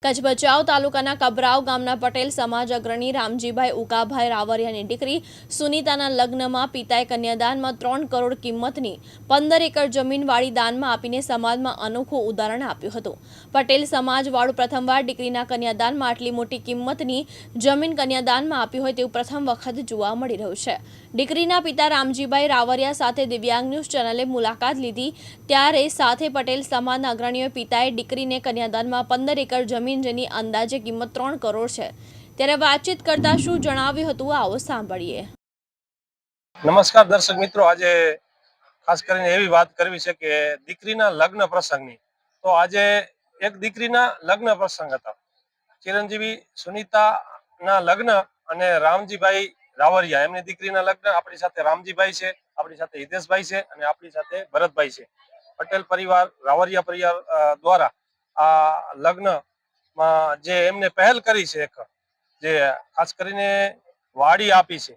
કચ્છ ભચાઉ તાલુકાના કબરાવ ગામના પટેલ સમાજ અગ્રણી રામજીભાઈ ઉકાભાઈ રાવરિયાની દીકરી સુનીતાના લગ્નમાં પિતાએ કન્યાદાનમાં 3 કરોડ કિંમતની 15 એકર જમીન વાળી દાનમાં આપીને સમાજમાં અનોખું ઉદાહરણ આપ્યું હતું। પટેલ સમાજવાળું પ્રથમવાર દીકરીના કન્યાદાનમાં આટલી મોટી કિંમતની જમીન કન્યાદાનમાં આપી હોય તેવું પ્રથમ વખત જોવા મળી રહ્યું છે। દીકરીના પિતા રામજીભાઈ રાવરિયા સાથે દિવ્યાંગ ન્યૂઝ ચેનલે મુલાકાત લીધી ત્યારે સાથે પટેલ સમાજના અગ્રણીઓ પિતાએ દીકરીને કન્યાદાનમાં 15 એકર જમીન જેની અંદાજે કિંમત 3 કરોડ છે ત્યારે વાતચીત કરતા શું જણાવ્યું હતું આવો સાંભળીએ। નમસ્કાર દર્શક મિત્રો, આજે ખાસ કરીને એવી વાત કરવી છે કે દીકરીના લગ્ન પ્રસંગની। તો આજે એક દીકરીના લગ્ન પ્રસંગ હતા। ચિરંજીવી સુનીતાના લગ્ન અને રામજીભાઈ રાવરિયા એમની દીકરીના લગ્ન। આપણી સાથે રામજીભાઈ છે, આપણી સાથે હિતેશભાઈ છે અને આપણી સાથે ભરતભાઈ છે। પટેલ પરિવાર રાવરિયા પરિવાર દ્વારા આ લગ્ન જે એમને પહેલ કરી છે, એક જે ખાસ કરીને વાડી આપી છે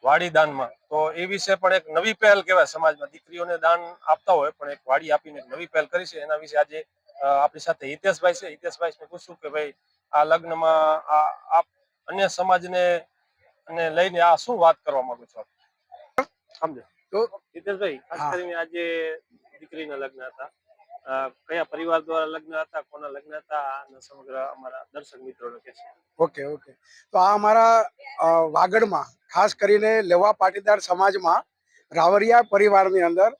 વાડી દાનમાં, તો એ વિશે પણ એક નવી પહેલ કહેવાય। સમાજમાં દીકરીઓને દાન આપતા હોય પણ એક વાડી આપીને એક નવી પહેલ કરી છે। એના વિશે આજે આપણી સાથે હિતેશભાઈ છે। હિતેશભાઈને પૂછું કે ભાઈ આ લગ્નમાં આપ અન્ય સમાજને લઈને આ શું વાત કરવા માંગો છો? સમજો તો હિતેશભાઈ, ખાસ કરીને આજે દીકરીના લગ્ન હતા, કયા પરિવાર દ્વારા લગ્ન હતા, કોના લગ્ન હતા, સમગ્ર અમારા દર્શક મિત્રોને કહેશે। ઓકે ઓકે તો આ અમારા વાગડમાં ખાસ કરીને લેવા પાટીદાર સમાજમાં રાવરિયા પરિવારની અંદર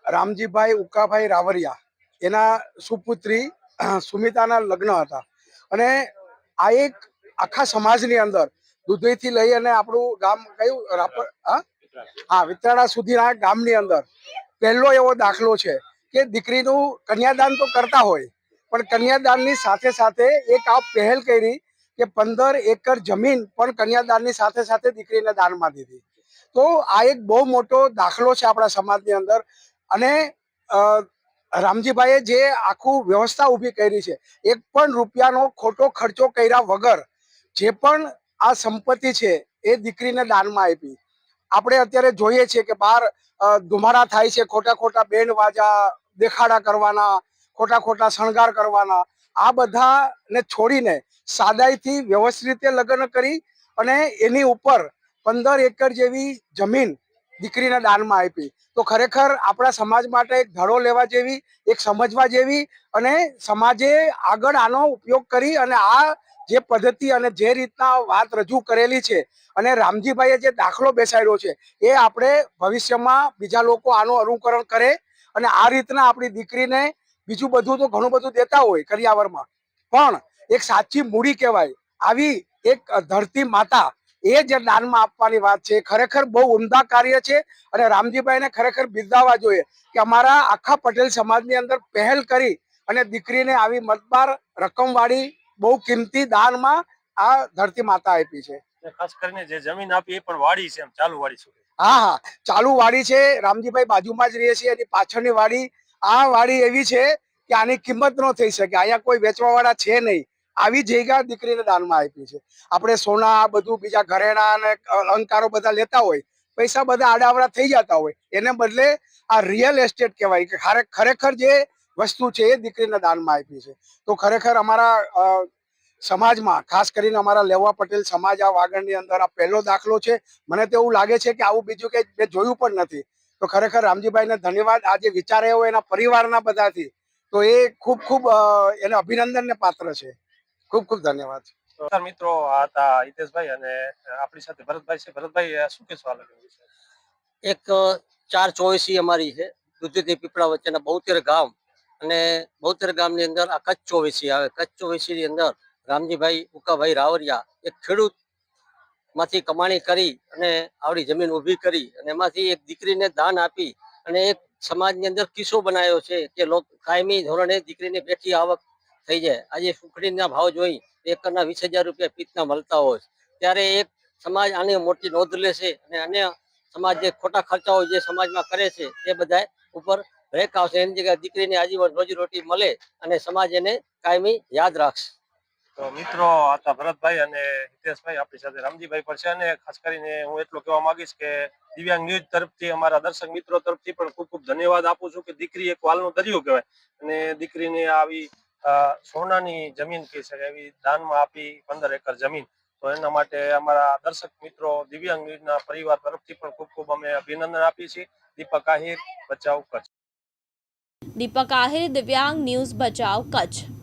રામજીભાઈ ઉકાભાઈ રાવરિયા એના સુપુત્રી સુમિતાના લગ્ન હતા અને આ એક આખા સમાજની અંદર દુધઈથી લઈ અને આપણું ગામ કયું રાપર વિત્રાળા સુધીના ગામની અંદર પહેલો એવો દાખલો છે કે દીકરીનું કન્યાદાન તો કરતા હોય પણ કન્યાદાનની સાથે સાથે એક આ પહેલ કરી કે 15 એકર જમીન પણ કન્યાદાનની સાથે સાથે દીકરીને દાનમાં દીધી। તો આ એક બહુ મોટો દાખલો છે આપણા સમાજની અંદર અને રામજીભાઈએ જે આખું વ્યવસ્થા ઊભી કરી છે, એક પણ રૂપિયાનો ખોટો ખર્ચો કર્યા વગર જે પણ આ સંપત્તિ છે એ દીકરીને દાનમાં આપી। આપણે અત્યારે જોઈએ છીએ કે બહાર ધુમાડા થાય છે, ખોટા ખોટા બેન્ડ વાજા દેખાડા કરવાના, ખોટા ખોટા શણગાર કરવાના, આ બધાને છોડીને સાદાઈથી વ્યવસ્થિત રીતે લગ્ન કરી અને એની ઉપર 15 એકર જેવી જમીન દીકરીને દાનમાં આપી। તો ખરેખર આપણા સમાજ માટે એક ધડો લેવા જેવી, એક સમજવા જેવી અને સમાજે આગળ આનો ઉપયોગ કરી અને આ જે પદ્ધતિ અને જે રીતના વાત રજૂ કરેલી છે અને રામજીભાઈએ જે દાખલો બેસાડ્યો છે એ આપણે ભવિષ્યમાં બીજા લોકો આનું અનુકરણ કરે અને આ રીતના આપણી દીકરીને બીજું બધું તો ઘણું બધું દેતા હોય કરિયાવરમાં, પણ એક સાચી મૂડી કહેવાય આવી એક ધરતી માતા એ જે દાનમાં આપવાની વાત છે ખરેખર બહુ ઉમદા કાર્ય છે અને રામજીભાઈને ખરેખર બિરદાવવા જોઈએ કે અમારા આખા પટેલ સમાજની અંદર પહેલ કરી અને દીકરીને આવી મતબાર રકમવાળી બહુ કિંમતી દાનમાં આ ધરતી માતા આપી છે। ખાસ કરીને જે જમીન આપી એ પણ વાડી છે, એમ ચાલુ વાડી છે? હા, ચાલુ વાડી છે। રામજીભાઈ બાજુમાં જ રહે છે, એની પાછળની વાડી। આ વાડી એવી છે કે આની કિંમત ન થઈ શકે, અહીંયા કોઈ વેચવા વાળા છે નહીં, આવી જગ્યા દીકરીને દાનમાં આપી છે। આપણે સોના બધું બીજા ઘરેણા અને અલંકારો બધા લેતા હોય, પૈસા બધા આડાવડા થઈ જતા હોય, એને બદલે આ રિયલ એસ્ટેટ કહેવાય કે ખરેખર જે વસ્તુ છે એ દીકરીને દાનમાં આપી છે। તો ખરેખર અમારા સમાજમાં ખાસ કરીને અમારા લેવા પટેલ સમાજ આ વાગડની અંદર આ પહેલો દાખલો છે। મને તો એવું લાગે છે કે આવું બીજું કંઈ મેં જોયું પણ નથી। તો ખરેખર રામજીભાઈને ધન્યવાદ આ જે વિચારે હોય એના પરિવારના બધાથી, તો એ ખૂબ ખૂબ એને અભિનંદનને પાત્ર છે। ખૂબ ખૂબ ધન્યવાદ। મિત્રો, આ હતા હિતેશભાઈ અને આપણી સાથે ભરતભાઈ છે। ભરતભાઈ, શું કહેશો આ લગ્ન વિશે? એક 424 અમારી છે, દુધીથી પીપળા વચ્ચેના 72 ગામ અને 72 ગામની અંદર આ કચ્છ 24 આવે। કચ્છ 24 ની અંદર રામજીભાઈ ઉકાભાઈ રાવરિયા એક ખેડૂત માંથી કમાણી કરી અને આવડી જમીન ઊભી કરી અને એમાંથી એક દીકરીને દાન આપી અને એક સમાજની અંદર કિસ્સો બનાવ્યો છે કે કાયમી ધોરણે દીકરીને બેઠી આવક થઈ જાય। આજે સુખડીના ભાવ જોઈ એકરના 20,000 રૂપિયા પીતના મળતા હોય, ત્યારે એક સમાજ આની મોટી નોંધ લેશે અને અન્ય સમાજ જે ખોટા ખર્ચાઓ જે સમાજમાં કરે છે તે બધા ઉપર બ્રેક આવશે। એની જગ્યાએ દીકરીને આજીવન રોજીરોટી મળે અને સમાજ એને કાયમી યાદ રાખશે। તો મિત્રો, હતા ભરતભાઈ અને હિતેશભાઈ, આપણી સાથે રામજીભાઈ પણ છે અને ખાસ કરીને હું એટલું કહેવા માંગીશ કે દિવ્યાંગ ન્યૂઝ તરફથી અમારા દર્શક મિત્રો તરફથી પણ ખૂબ ખૂબ ધન્યવાદ આપું છું કે દીકરી એક વાલનો દરિયો કહેવાય અને દીકરીને આવી સોનાની જમીન કહી શકાય એવી દાનમાં આપી 15 એકર જમીન. તો એના માટે અમારા દર્શક મિત્રો દિવ્યાંગ ન્યૂઝના પરિવાર તરફથી પણ ખૂબ ખૂબ અમે અભિનંદન આપીએ છીએ. દીપક આહિર, ભચાઉ, કચ્છ. દીપક આહિર, દિવ્યાંગ ન્યૂઝ, ભચાઉ, કચ્છ.